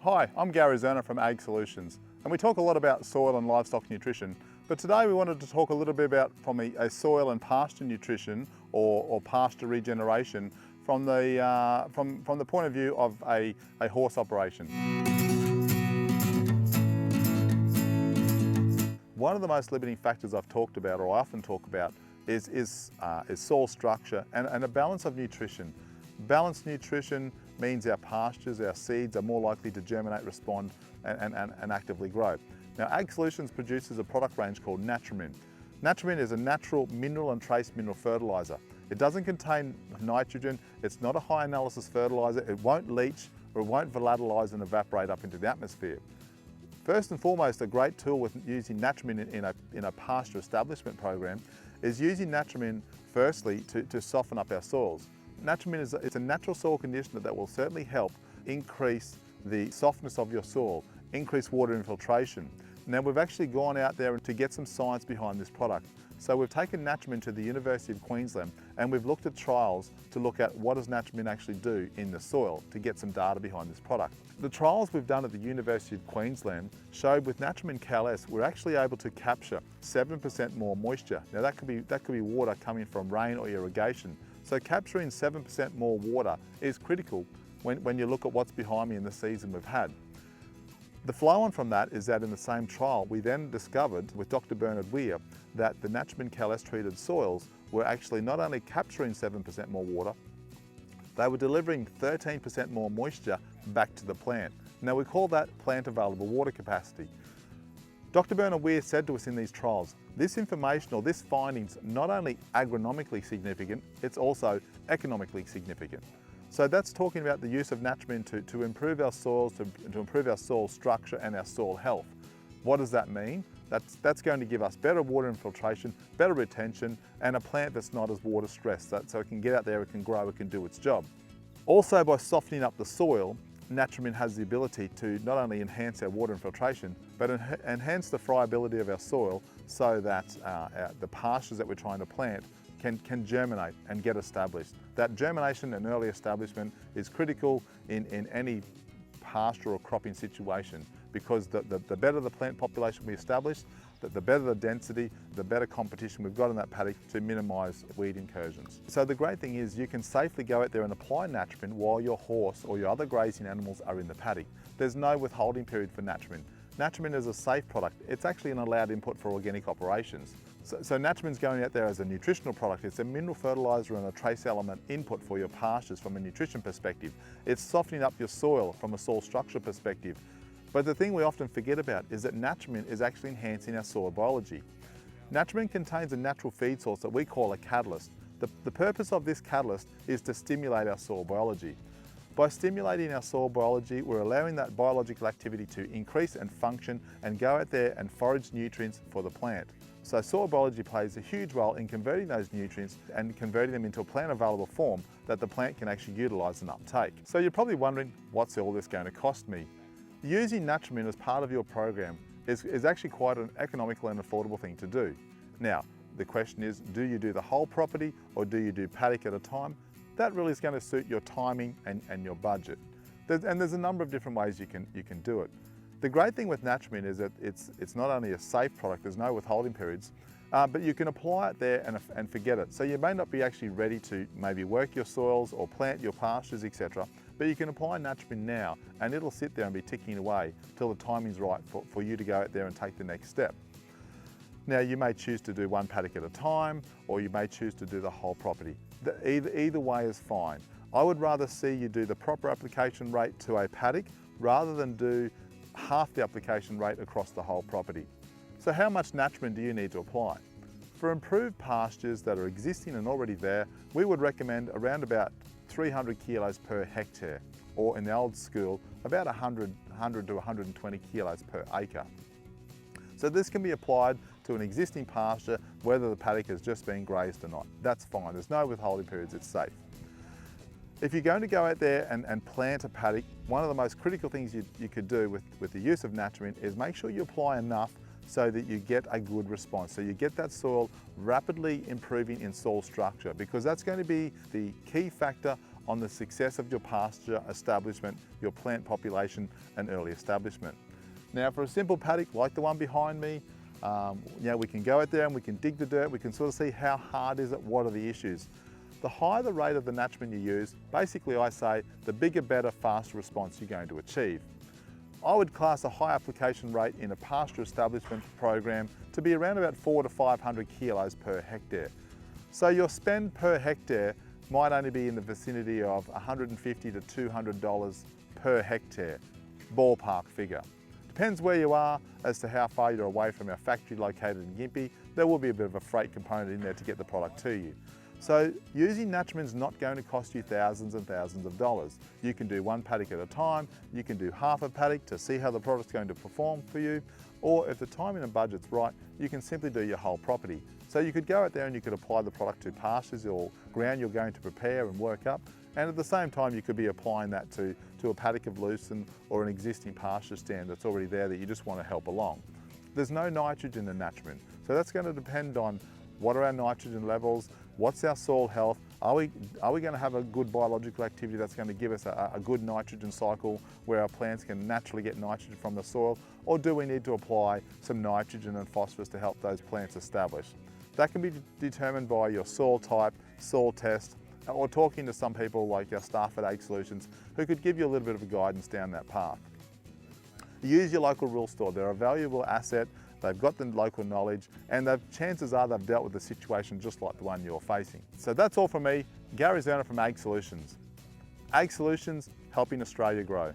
Hi, I'm Zerner from AgSolutions, and we talk a lot about soil and livestock nutrition, but today we wanted to talk a little bit about from a soil and pasture nutrition or pasture regeneration from the point of view of a horse operation. One of the most limiting factors I've talked about, or I often talk about, is soil structure and a balance of nutrition. Balanced nutrition means our pastures, our seeds are more likely to germinate, respond and actively grow. Now AgSolutions produces a product range called NatraMin. NatraMin is a natural mineral and trace mineral fertiliser. It doesn't contain nitrogen, it's not a high analysis fertiliser, it won't leach or it won't volatilise and evaporate up into the atmosphere. First and foremost, a great tool with using NatraMin in a pasture establishment program is using NatraMin firstly to soften up our soils. NatraMin is a natural soil conditioner that will certainly help increase the softness of your soil, increase water infiltration. Now we've actually gone out there to get some science behind this product. So we've taken NatraMin to the University of Queensland and we've looked at trials to look at what does NatraMin actually do in the soil to get some data behind this product. The trials we've done at the University of Queensland showed with NatraMin Cal-S we're actually able to capture 7% more moisture. Now that could be water coming from rain or irrigation. So capturing 7% more water is critical when you look at what's behind me in the season we've had. The flow on from that is that in the same trial we then discovered with Dr. Bernard Weir that the NatraMin Cal-S treated soils were actually not only capturing 7% more water, they were delivering 13% more moisture back to the plant. Now we call that plant available water capacity. Dr. Bernard Weir said to us in these trials, this information or this finding's not only agronomically significant, it's also economically significant. So that's talking about the use of NatraMin to improve our soils, to improve our soil structure and our soil health. What does that mean? That's going to give us better water infiltration, better retention, and a plant that's not as water stressed, so it can get out there, it can grow, it can do its job. Also, by softening up the soil, NatraMin has the ability to not only enhance our water infiltration, but enhance the friability of our soil so that the pastures that we're trying to plant can germinate and get established. That germination and early establishment is critical in any pasture or cropping situation because the better the plant population we establish, the better the density, the better competition we've got in that paddock to minimise weed incursions. So the great thing is you can safely go out there and apply NatraMin while your horse or your other grazing animals are in the paddock. There's no withholding period for NatraMin. NatraMin is a safe product. It's actually an allowed input for organic operations. So NatraMin's going out there as a nutritional product. It's a mineral fertiliser and a trace element input for your pastures from a nutrition perspective. It's softening up your soil from a soil structure perspective. But the thing we often forget about is that NatraMin is actually enhancing our soil biology. NatraMin contains a natural feed source that we call a catalyst. The purpose of this catalyst is to stimulate our soil biology. By stimulating our soil biology, we're allowing that biological activity to increase and function and go out there and forage nutrients for the plant. So soil biology plays a huge role in converting those nutrients and converting them into a plant available form that the plant can actually utilise and uptake. So you're probably wondering, what's all this going to cost me? Using NatraMin as part of your program is actually quite an economical and affordable thing to do. Now, the question is, do you do the whole property or do you do paddock at a time? That really is going to suit your timing and your budget. There's a number of different ways you can do it. The great thing with NatraMin is that it's not only a safe product, there's no withholding periods, but you can apply it there and forget it. So you may not be actually ready to maybe work your soils or plant your pastures, etc. But you can apply NatraMin now and it'll sit there and be ticking away till the timing's right for you to go out there and take the next step. Now you may choose to do one paddock at a time or you may choose to do the whole property. Either way is fine. I would rather see you do the proper application rate to a paddock rather than do half the application rate across the whole property. So how much NatraMin do you need to apply? For improved pastures that are existing and already there, we would recommend around about 300 kilos per hectare, or in the old school, about 100 to 120 kilos per acre. So this can be applied to an existing pasture, whether the paddock has just been grazed or not. That's fine, there's no withholding periods, it's safe. If you're going to go out there and plant a paddock, one of the most critical things you could do with the use of NatraMin is make sure you apply enough so that you get a good response. So you get that soil rapidly improving in soil structure because that's going to be the key factor on the success of your pasture establishment, your plant population and early establishment. Now for a simple paddock like the one behind me, we can go out there and we can dig the dirt, we can sort of see how hard is it, what are the issues. The higher the rate of the NatraMin you use, basically I say the bigger, better, faster response you're going to achieve. I would class a high application rate in a pasture establishment program to be around about 400 to 500 kilos per hectare. So your spend per hectare might only be in the vicinity of $150 to $200 per hectare, ballpark figure. Depends where you are as to how far you're away from our factory located in Gympie. There will be a bit of a freight component in there to get the product to you. So using NatraMin is not going to cost you thousands and thousands of dollars. You can do one paddock at a time, you can do half a paddock to see how the product's going to perform for you, or if the timing and budget's right, you can simply do your whole property. So you could go out there and you could apply the product to pastures or ground you're going to prepare and work up, and at the same time you could be applying that to a paddock of lucerne or an existing pasture stand that's already there that you just want to help along. There's no nitrogen in NatraMin, so that's going to depend on what are our nitrogen levels, what's our soil health, are we going to have a good biological activity that's going to give us a good nitrogen cycle where our plants can naturally get nitrogen from the soil, or do we need to apply some nitrogen and phosphorus to help those plants establish? That can be determined by your soil type, soil test, or talking to some people like our staff at AgSolutions who could give you a little bit of a guidance down that path. Use your local rural store. They're a valuable asset. They've got the local knowledge and chances are they've dealt with the situation just like the one you're facing. So that's all from me, Gary Zerner from AgSolutions. AgSolutions, helping Australia grow.